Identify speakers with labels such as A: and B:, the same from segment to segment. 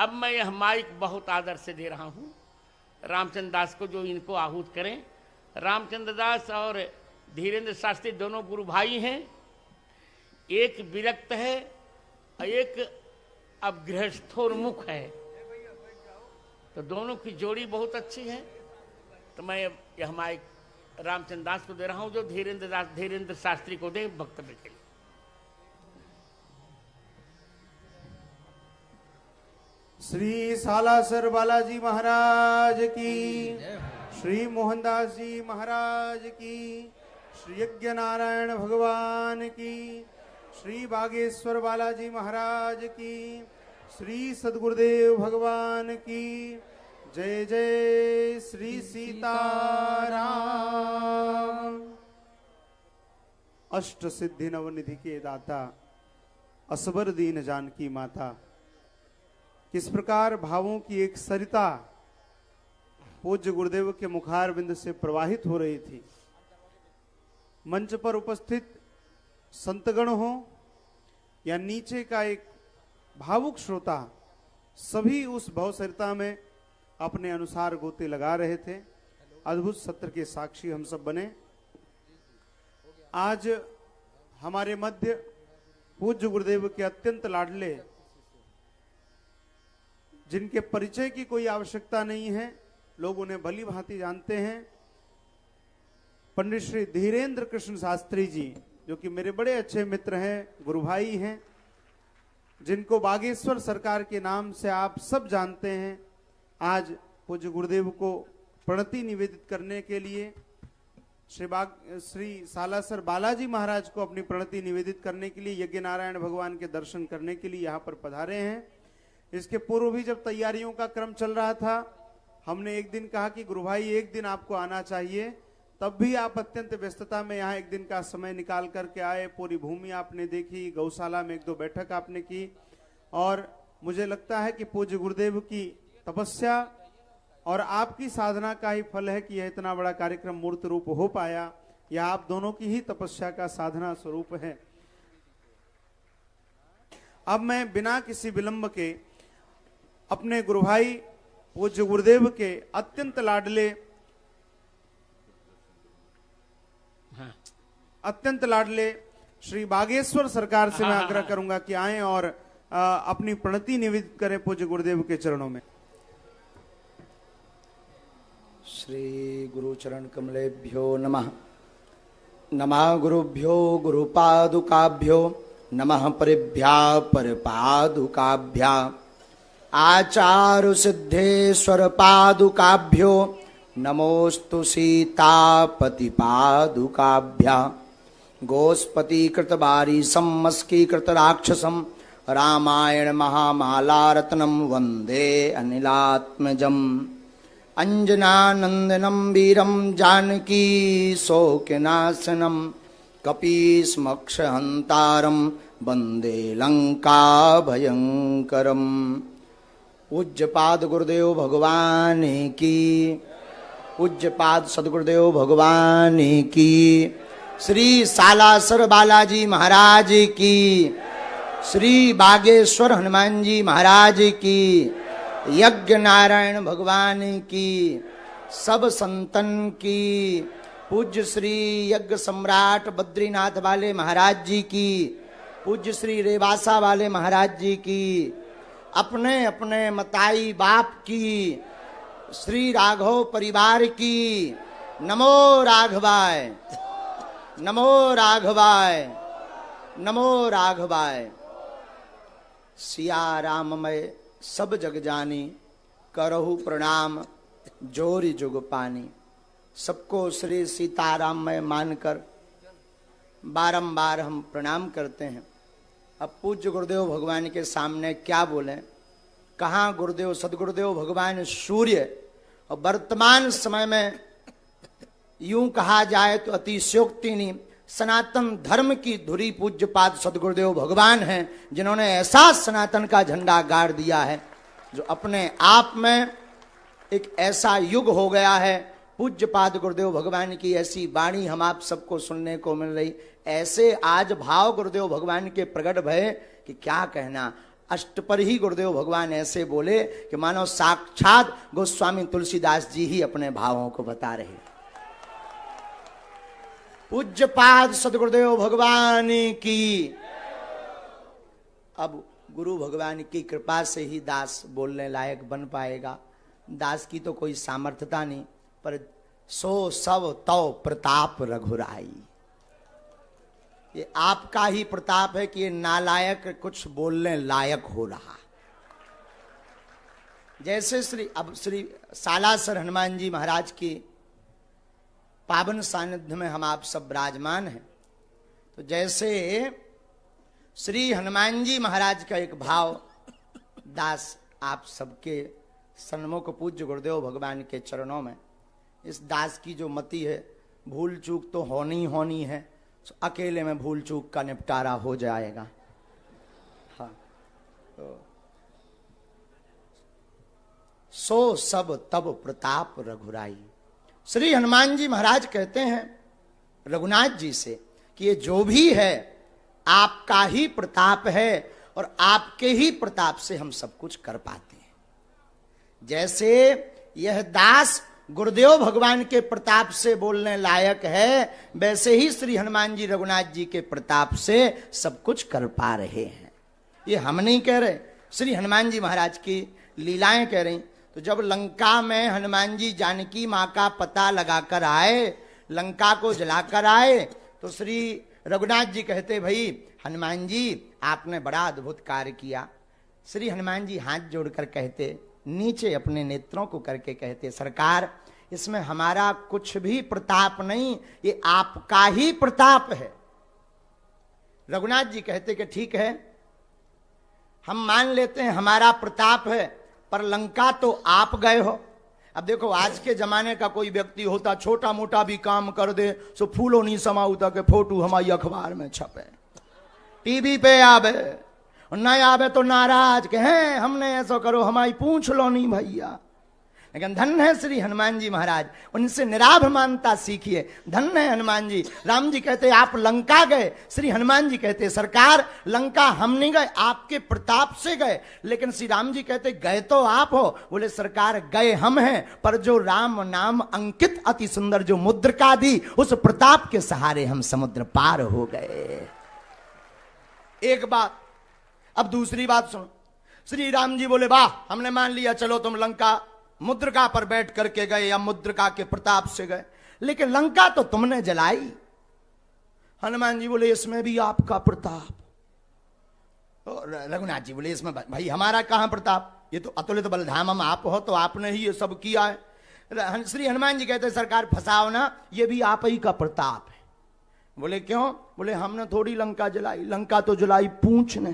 A: अब मैं यह माइक बहुत आदर से दे रहा हूँ रामचंद्र दास को, जो इनको आहूत करें। रामचंद्र दास और धीरेन्द्र शास्त्री दोनों गुरु भाई हैं। एक विरक्त है और एक अब गृहस्थोन्मुख है, तो दोनों की जोड़ी बहुत अच्छी है। तो मैं यह माइक रामचंद्र दास को दे रहा हूँ, जो धीरेन्द्र शास्त्री को दे वक्तव्य के लिए।
B: श्री सालासर बालाजी महाराज की, श्री मोहनदास जी महाराज की, श्री यज्ञ नारायण भगवान की, श्री बागेश्वर बालाजी महाराज की, श्री सद्गुरुदेव भगवान की जय जय। श्री सीताराम। अष्ट सिद्धि नवनिधि के दाता, असबर दीन जानकी माता, किस प्रकार भावों की एक सरिता पूज्य गुरुदेव के मुखार बिंद से प्रवाहित हो रही थी। मंच पर उपस्थित संतगण हो या नीचे का एक भावुक श्रोता, सभी उस भवसरिता में अपने अनुसार गोते लगा रहे थे। अद्भुत सत्र के साक्षी हम सब बने। आज हमारे मध्य पूज्य गुरुदेव के अत्यंत लाडले, जिनके परिचय की कोई आवश्यकता नहीं है, लोग उन्हें भली भांति जानते हैं, पंडित श्री धीरेन्द्र कृष्ण शास्त्री जी, जो कि मेरे बड़े अच्छे मित्र हैं, गुरु भाई हैं, जिनको बागेश्वर सरकार के नाम से आप सब जानते हैं। आज पूज्य गुरुदेव को प्रणति निवेदित करने के लिए, श्री सालासर बालाजी महाराज को अपनी प्रणति निवेदित करने के लिए, यज्ञ नारायण भगवान के दर्शन करने के लिए यहाँ पर पधारे हैं। इसके पूर्व भी जब तैयारियों का क्रम चल रहा था, हमने एक दिन कहा कि गुरु भाई एक दिन आपको आना चाहिए, तब भी आप अत्यंत व्यस्तता में यहाँ एक दिन का समय निकाल करके आए। पूरी भूमि आपने देखी, गौशाला में एक दो बैठक आपने की, और मुझे लगता है कि पूज्य गुरुदेव की तपस्या और आपकी साधना का ही फल है कि यह इतना बड़ा कार्यक्रम मूर्त रूप हो पाया। यह आप दोनों की ही तपस्या का साधना स्वरूप है। अब मैं बिना किसी विलंब के अपने गुरु भाई पूज्य गुरुदेव के अत्यंत लाडले श्री बागेश्वर सरकार से मैं आग्रह करूंगा कि आए और अपनी प्रणति निवेदित करें पूज्य गुरुदेव के चरणों में।
C: श्री गुरु चरण कमलेभ्यो नमः। नमः गुरुभ्यो गुरुपादुकाभ्यो नमः परिभ्या परपादुकाभ्या आचारु सिद्धेश्वर पादुकाभ्यो नमोस्तु सीतापति पादुकाभ्या गोस्पति कृतबारी सम्मस्की कृत राक्षसम रामायण महामालारत्नम वंदे अनिलात्मजम अंजनानंदनम वीरम जानकी शोकनाशनम कपीस्मक्षहंतारम वंदे लंका भयंकरम। पूज्यपाद गुरुदेव भगवान की, पूज्यपाद सदगुरुदेव भगवान की, श्री सालासर बालाजी महाराज की, श्री बागेश्वर हनुमान जी महाराज की, यज्ञ नारायण भगवान की, सब संतन की, पूज्य श्री यज्ञ सम्राट बद्रीनाथ वाले महाराज जी की, पूज्य श्री रेवासा वाले महाराज जी की, अपने अपने मताई बाप की, श्री राघव परिवार की। नमो राघवाय, नमो राघवाय, नमो राघवाय। सिया राममय सब जग जानी, करहु प्रणाम जोरी जुग पानी। सबको श्री सीताराम में मानकर बारंबार हम प्रणाम करते हैं। अब पूज्य गुरुदेव भगवान के सामने क्या बोलें, कहाँ गुरुदेव सदगुरुदेव भगवान सूर्य, और वर्तमान समय में यूं कहा जाए तो अतिशयोक्ति नहीं, सनातन धर्म की धुरी पूज्यपाद सदगुरुदेव भगवान हैं, जिन्होंने ऐसा सनातन का झंडा गाड़ दिया है जो अपने आप में एक ऐसा युग हो गया है। पूज्यपाद गुरुदेव भगवान की ऐसी वाणी हम आप सबको सुनने को मिल रही। ऐसे आज भाव गुरुदेव भगवान के प्रकट भय कि क्या कहना। अष्ट पर ही गुरुदेव भगवान ऐसे बोले कि मानो साक्षात गोस्वामी तुलसीदास जी ही अपने भावों को बता रहे। पूज्य पाद सदगुरुदेव भगवान की। अब गुरु भगवान की कृपा से ही दास बोलने लायक बन पाएगा। दास की तो कोई सामर्थ्यता नहीं, पर सो सब तो प्रताप रघुराई। ये आपका ही प्रताप है कि ये नालायक कुछ बोलने लायक हो रहा। जैसे श्री सालासर हनुमान जी महाराज की पावन सानिध्य में हम आप सब विराजमान हैं, तो जैसे श्री हनुमान जी महाराज का एक भाव दास आप सबके सन्मुख पूज्य गुरुदेव भगवान के चरणों में, इस दास की जो मति है, भूल चूक तो होनी है, तो अकेले में भूल चूक का निपटारा हो जाएगा। हाँ, तो सो सब तब प्रताप रघुराई। श्री हनुमान जी महाराज कहते हैं रघुनाथ जी से कि ये जो भी है आपका ही प्रताप है और आपके ही प्रताप से हम सब कुछ कर पाते हैं। जैसे यह दास गुरुदेव भगवान के प्रताप से बोलने लायक है, वैसे ही श्री हनुमान जी रघुनाथ जी के प्रताप से सब कुछ कर पा रहे हैं। ये हम नहीं कह रहे, श्री हनुमान जी महाराज की लीलाएं कह रही। तो जब लंका में हनुमान जी जानकी माँ का पता लगाकर आए, लंका को जलाकर आए, तो श्री रघुनाथ जी कहते भाई हनुमान जी आपने बड़ा अद्भुत कार्य किया। श्री हनुमान जी हाथ जोड़कर कहते, नीचे अपने नेत्रों को करके कहते, सरकार इसमें हमारा कुछ भी प्रताप नहीं, ये आपका ही प्रताप है। रघुनाथ जी कहते कि ठीक है, हम मान लेते हैं हमारा प्रताप है, पर लंका तो आप गए हो। अब देखो आज के जमाने का कोई व्यक्ति होता, छोटा मोटा भी काम कर दे, सो फूलो नहीं समाऊता के फोटो हमारी अखबार में छपे, टीवी पे आवे, न आवे तो नाराज के हैं हमने ऐसा करो, हमारी पूछ लो नहीं भैया। लेकिन धन्य है श्री हनुमान जी महाराज, उनसे निराभिमानता सीखिए। धन्य है हनुमान जी। राम जी कहते आप लंका गए, श्री हनुमान जी कहते सरकार लंका हम नहीं गए, आपके प्रताप से गए। लेकिन श्री राम जी कहते गए तो आप हो, बोले सरकार गए हम हैं, पर जो राम नाम अंकित अति सुंदर जो मुद्रिका दी, उस प्रताप के सहारे हम समुद्र पार हो गए। एक बात। अब दूसरी बात सुनो। श्री राम जी बोले वाह, हमने मान लिया, चलो तुम लंका मुद्रिका पर बैठ करके गए या मुद्रिका के प्रताप से गए, लेकिन लंका तो तुमने जलाई। हनुमान जी बोले इसमें भी आपका प्रताप। तो रघुनाथ जी बोले इसमें भाई हमारा कहां प्रताप, ये तो अतुलित बलधामम आप हो, तो आपने ही ये सब किया है। श्री हनुमान जी कहते सरकार फंसाओ ना, ये भी आप ही का प्रताप है। बोले क्यों? बोले हमने थोड़ी लंका जलाई, लंका तो जलाई पूंछ ने।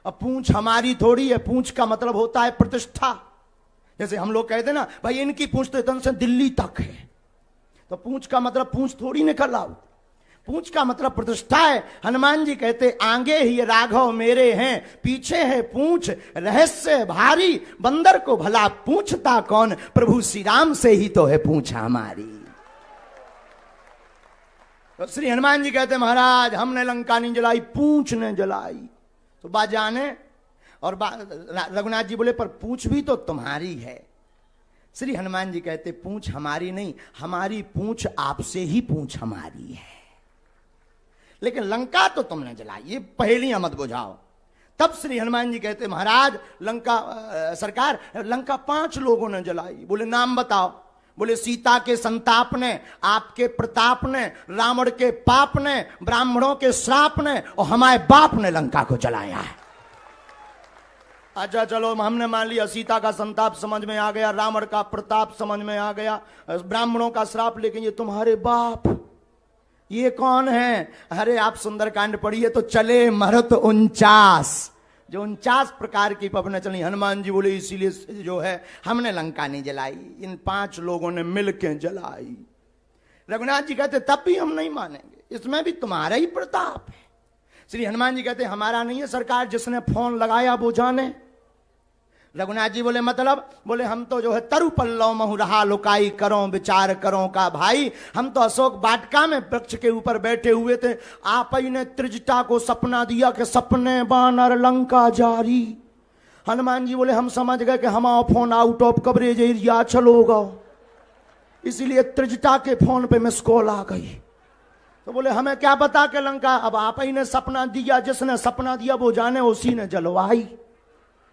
C: अब पूंछ हमारी थोड़ी है, पूंछ का मतलब होता है प्रतिष्ठा। जैसे हम लोग कहते ना भाई इनकी पूंछ तो इतने से दिल्ली तक है, तो पूंछ का मतलब पूंछ थोड़ी निकल आओ, पूंछ का मतलब प्रतिष्ठा है। हनुमान जी कहते आगे ही राघव मेरे हैं, पीछे है पूंछ रहस्य भारी, बंदर को भला पूछता कौन, प्रभु श्री राम से ही तो है पूंछ हमारी। तो श्री हनुमान जी कहते महाराज हमने लंका नहीं जलाई, पूंछ ने जलाई। तो बाजाने और रघुनाथ जी बोले पर पूंछ भी तो तुम्हारी है। श्री हनुमान जी कहते पूंछ हमारी नहीं, हमारी पूंछ आपसे ही पूंछ हमारी है, लेकिन लंका तो तुमने जलाई, ये पहेलियां मत बुझाओ। तब श्री हनुमान जी कहते महाराज लंका सरकार लंका 5 लोगों ने जलाई। बोले नाम बताओ। बोले सीता के संताप ने, आपके प्रताप ने, रावण के पाप ने, ब्राह्मणों के श्राप ने और हमारे बाप ने लंका को जलाया है। अच्छा चलो हमने मान लिया सीता का संताप समझ में आ गया, रावण का प्रताप समझ में आ गया, ब्राह्मणों का श्राप, लेकिन ये तुम्हारे बाप ये कौन है? अरे आप सुंदरकांड पढ़िए तो चले मरत 49, जो 49 प्रकार की पवने चली। हनुमान जी बोले इसीलिए जो है हमने लंका नहीं जलाई, इन 5 लोगों ने मिलकर जलाई। रघुनाथ जी कहते तब भी हम नहीं मानेंगे, इसमें भी तुम्हारा ही प्रताप है। श्री हनुमान जी कहते हमारा नहीं है सरकार, जिसने फोन लगाया वो जाने। रघुनाथ जी बोले मतलब, बोले हम तो जो है तरु पल्लव महु रहा लुकाई करो विचार करो का भाई, हम तो अशोक वाटिका में वृक्ष के ऊपर बैठे हुए थे, आप ही ने त्रिजटा को सपना दिया कि सपने बानर लंका जारी। हनुमान जी बोले हम समझ गए कि हमारा phone out of coverage area चलोगा, इसीलिए त्रिजटा के फोन पे मिस कॉल आ गई। तो बोले हमें क्या पता कि लंका, अब आप ही ने सपना दिया, जिसने सपना दिया वो जाने, उसी ने जलवाई,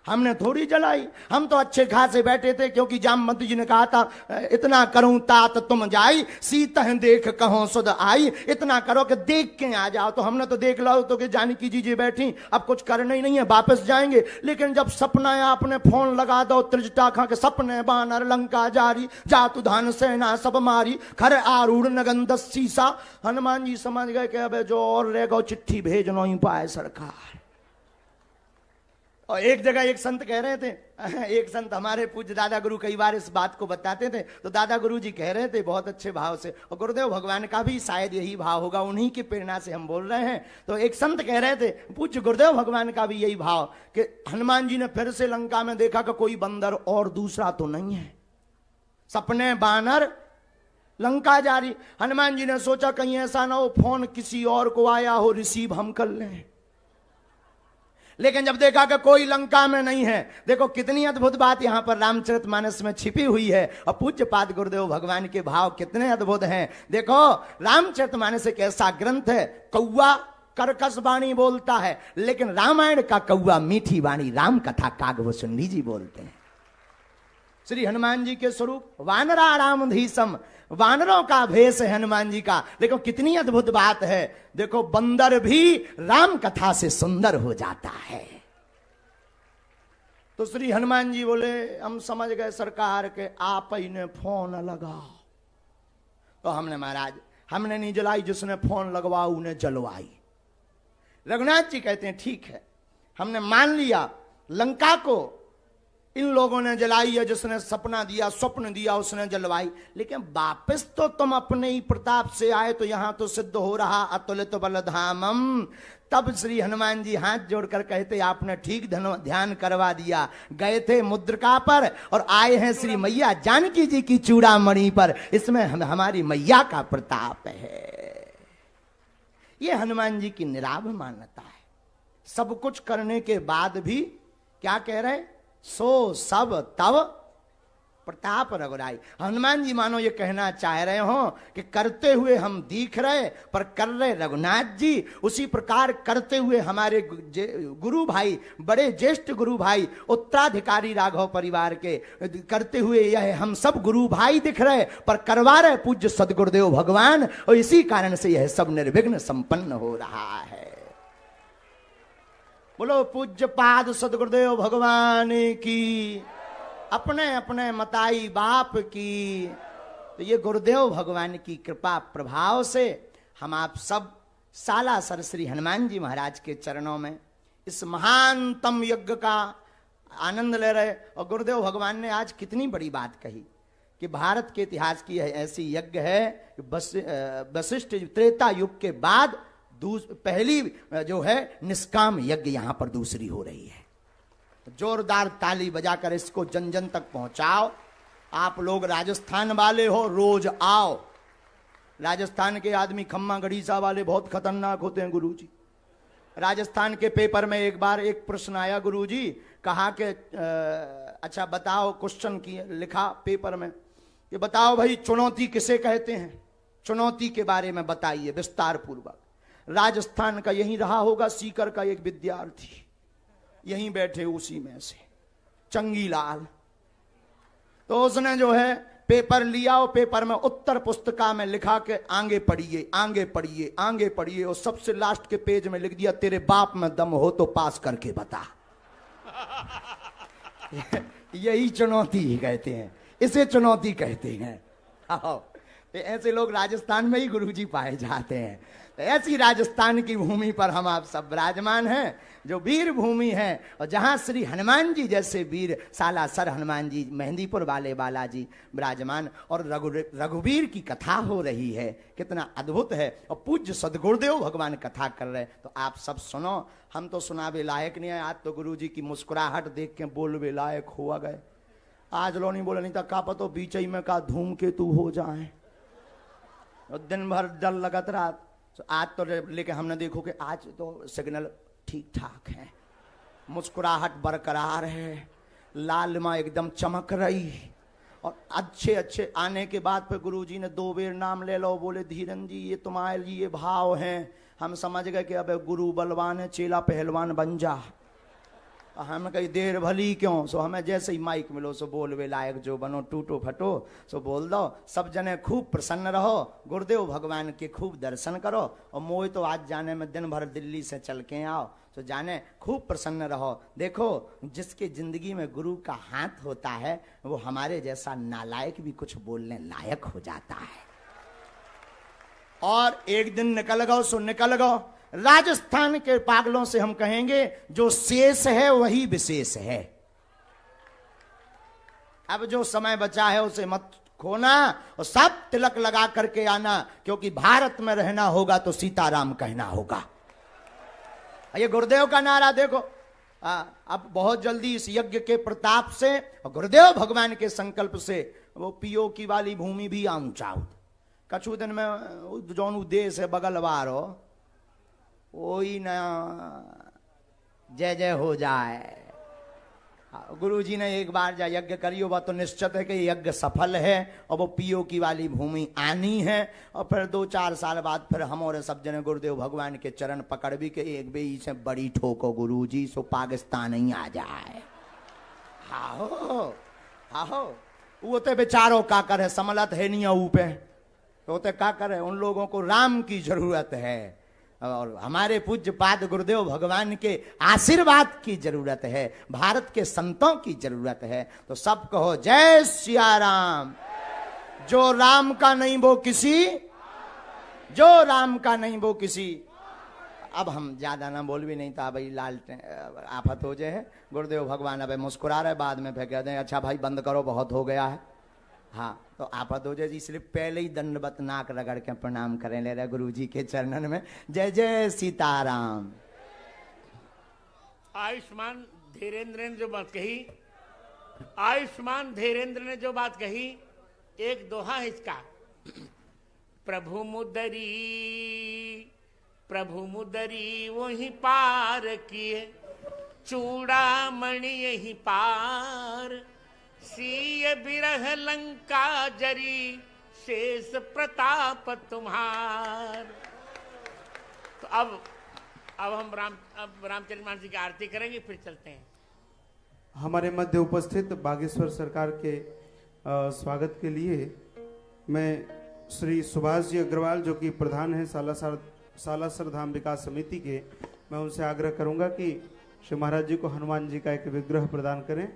C: हमने थोड़ी जलाई। हम तो अच्छे खासे बैठे थे, क्योंकि जामवंत जी ने कहा था इतना करूं तात तुम जाई, सीतह देख कहो सुध आई, इतना करो कि देख के आ जाओ। तो हमने तो देख लो तो कि जानकी जी बैठी, अब कुछ करना ही नहीं है, वापस जाएंगे। लेकिन जब सपना है आपने फोन लगा दो त्रिजटा खा के, सपने बानर लंका जारी, जातु धान सेना सब मारी, खर आरूढ़ नगन सीसा। हनुमान जी समझ गए कि अब जो और रह गो चिट्ठी भेज नो ही पाए सरकार। और एक जगह एक संत कह रहे थे, एक संत हमारे पूज्य दादा गुरु कई बार इस बात को बताते थे, तो दादा गुरु जी कह रहे थे बहुत अच्छे भाव से, और गुरुदेव भगवान का भी शायद यही भाव होगा, उन्हीं की प्रेरणा से हम बोल रहे हैं। तो एक संत कह रहे थे पूज्य गुरुदेव भगवान का भी यही भाव कि हनुमान जी ने फिर से लंका में देखा कि कोई बंदर और दूसरा तो नहीं है, सपने बानर लंका जारी। हनुमान जी ने सोचा कहीं ऐसा ना हो फोन किसी और को आया हो, रिसीव हम कर लें। लेकिन जब देखा कि कोई लंका में नहीं है, देखो कितनी अद्भुत बात यहां पर रामचरितमानस में छिपी हुई है, और पूज्य पाद गुरुदेव भगवान के भाव कितने अद्भुत हैं। देखो रामचरितमानस एक ऐसा ग्रंथ है, कौवा कर्कश वाणी बोलता है, लेकिन रामायण का कौवा मीठी वाणी राम कथा कागभूषुंडी जी बोलते हैं। श्री हनुमान जी के स्वरूप वानरा रामधीसम, वानरों का भेष है हनुमान जी का। देखो कितनी अद्भुत बात है, देखो बंदर भी राम कथा से सुंदर हो जाता है। तो श्री हनुमान जी बोले हम समझ गए सरकार के, आप ही ने फोन लगाओ। तो हमने महाराज, हमने नहीं जलाई, जिसने फोन लगवा उन्हें जलवाई। रघुनाथ जी कहते हैं ठीक है, हमने मान लिया लंका को इन लोगों ने जलाई है, जिसने सपना दिया स्वप्न दिया उसने जलवाई, लेकिन वापस तो तुम अपने ही प्रताप से आए, तो यहां तो सिद्ध हो रहा अतुलित बलधामम। तब श्री हनुमान जी हाथ जोड़कर कहते आपने ठीक ध्यान करवा दिया, गए थे मुद्रिका पर और आए हैं श्री मैया जानकी जी की चूड़ामणि पर, इसमें हमारी मैया का प्रताप है। ये हनुमान जी की निराभ मान्यता है। सब कुछ करने के बाद भी क्या कह रहे, सो सब तब प्रताप रघुराई। हनुमान जी मानो ये कहना चाह रहे हो कि करते हुए हम दिख रहे पर कर रहे रघुनाथ जी, उसी प्रकार करते हुए हमारे गुरु भाई, बड़े ज्येष्ठ गुरु भाई, उत्तराधिकारी राघव परिवार के करते हुए यह हम सब गुरु भाई दिख रहे पर करवा रहे पूज्य सदगुरुदेव भगवान, और इसी कारण से यह सब निर्विघ्न संपन्न हो रहा है। बोलो पूज्य पाद सदगुरुदेव भगवान की, अपने अपने मताई बाप की। तो ये गुरुदेव भगवान की कृपा प्रभाव से हम आप सब सालासर श्री हनुमान जी महाराज के चरणों में इस महानतम यज्ञ का आनंद ले रहे। और गुरुदेव भगवान ने आज कितनी बड़ी बात कही कि भारत के इतिहास की ऐसी यज्ञ है, वशिष्ठ त्रेता युग के बाद पहली जो है निष्काम यज्ञ यहां पर दूसरी हो रही है। जोरदार ताली बजाकर इसको जन जन तक पहुंचाओ। आप लोग राजस्थान वाले हो, रोज आओ। राजस्थान के आदमी खम्मा गढ़ीसा वाले बहुत खतरनाक होते हैं गुरुजी। राजस्थान के पेपर में एक बार एक प्रश्न आया गुरुजी, कहा कि अच्छा बताओ, क्वेश्चन की लिखा पेपर में कि बताओ भाई चुनौती किसे कहते हैं, चुनौती के बारे में बताइए विस्तार पूर्वक। राजस्थान का यही रहा होगा सीकर का एक विद्यार्थी, यहीं बैठे उसी में से चंगीलाल। तो उसने जो है पेपर लिया और पेपर में उत्तर पुस्तिका में लिखा के आगे पढ़िए आगे पढ़िए आगे पढ़िए, और सबसे लास्ट के पेज में लिख दिया तेरे बाप में दम हो तो पास करके बता। यही चुनौती ही कहते हैं, इसे चुनौती कहते हैं। तो ऐसे लोग राजस्थान में ही गुरुजी पाए जाते हैं। तो ऐसी राजस्थान की भूमि पर हम आप सब विराजमान हैं, जो वीर भूमि है, और जहां श्री हनुमान जी जैसे वीर, सालासर हनुमान जी, मेहंदीपुर वाले बालाजी विराजमान, और रघुवीर की कथा हो रही है। कितना अद्भुत है। और पूज्य सदगुरुदेव भगवान कथा कर रहे, तो आप सब सुनो। हम तो सुनावे लायक नहीं है, आज तो गुरुजी की मुस्कुराहट देख के बोलवे लायक हुआ गए। आज लो नहीं बोले, नहीं तो का पतो बीच में का धूमकेतु हो जाए। और दिन भर डर लगत रात। तो आज तो लेके हमने देखो कि आज तो सिग्नल ठीक ठाक है, मुस्कुराहट बरकरार है, लालिमा एकदम चमक रही। और अच्छे अच्छे आने के बाद फिर गुरुजी ने 2 बेर नाम ले लो, बोले धीरन जी ये तुम्हारे लिए भाव हैं। हम समझ गए कि अब गुरु बलवान है, चेला पहलवान बन जा। हम कही देर भली क्यों, सो हमें जैसे ही माइक मिलो सो बोलवे लायक जो बनो, टूटो फटो सो बोल दो। सब जने खूब प्रसन्न रहो, गुरुदेव भगवान के खूब दर्शन करो। और मोह तो आज जाने में दिन भर दिल्ली से चल के आओ, तो जाने खूब प्रसन्न रहो। देखो जिसके जिंदगी में गुरु का हाथ होता है, वो हमारे जैसा नालायक भी कुछ बोलने लायक हो जाता है। और एक दिन निकल गो सो निकल गो। राजस्थान के पागलों से हम कहेंगे, जो शेष है वही विशेष है। अब जो समय बचा है उसे मत खोना, और सब तिलक लगा करके आना, क्योंकि भारत में रहना होगा तो सीताराम कहना होगा। ये गुरुदेव का नारा देखो। अब बहुत जल्दी इस यज्ञ के प्रताप से और गुरुदेव भगवान के संकल्प से वो पीओ की वाली भूमि भी आऊंचाऊ। कछु दिन में जौन देश है बगल वारो, वही ना जय जय हो जाए। गुरुजी ने एक बार जा यज्ञ करियो, बात तो निश्चित है कि यज्ञ सफल है, और वो पीओ की वाली भूमि आनी है। और फिर 2-4 साल बाद फिर हम और सब जने गुरुदेव भगवान के चरण पकड़ भी के एक बे से बड़ी ठोको गुरुजी, सो पाकिस्तान ही आ जाए। हाहो हाहो, वो तो बेचारों का करे, समलत है नहीं ऊपे, तो का करे। उन लोगों को राम की जरूरत है, और हमारे पूज्य पाद गुरुदेव भगवान के आशीर्वाद की जरूरत है, भारत के संतों की जरूरत है। तो सब कहो जय सिया राम। जो राम का नहीं वो किसी, जो राम का नहीं वो किसी। अब हम ज्यादा ना बोल भी नहीं था भाई, लाल आफत हो जाए। गुरुदेव भगवान अब मुस्कुरा रहे, बाद में फिर कहते हैं अच्छा भाई बंद करो, बहुत हो गया है। हाँ तो आफत हो जाए, इसलिए पहले ही दंडवत नाक रगड़ के प्रणाम करें ले रहे गुरु जी के चरणन में। जय जय सीताराम।
A: आयुष्मान धीरेन्द्र ने जो बात कही, आयुष्मान धीरेन्द्र ने जो बात कही, एक दोहा है इसका। प्रभु मुदरी वही पार किए, चूड़ामणि यही पार, सीय बिरह लंका जरी, शेष प्रताप तुम्हार। तो अब हम रामचरितमानस जी की आरती करेंगे, फिर चलते हैं।
B: हमारे मध्य उपस्थित बागेश्वर सरकार के स्वागत के लिए मैं श्री सुभाष जी अग्रवाल, जो कि प्रधान हैं सालासर धाम विकास समिति के, मैं उनसे आग्रह करूंगा कि श्री महाराज जी को हनुमान जी का एक विग्रह प्रदान करें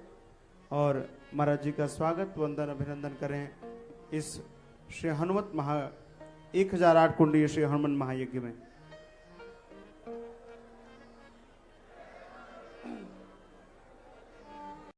B: और महाराज जी का स्वागत वंदन अभिनंदन करें इस श्री हनुमत 1008 कुंडीय श्री हनुमान महायज्ञ में।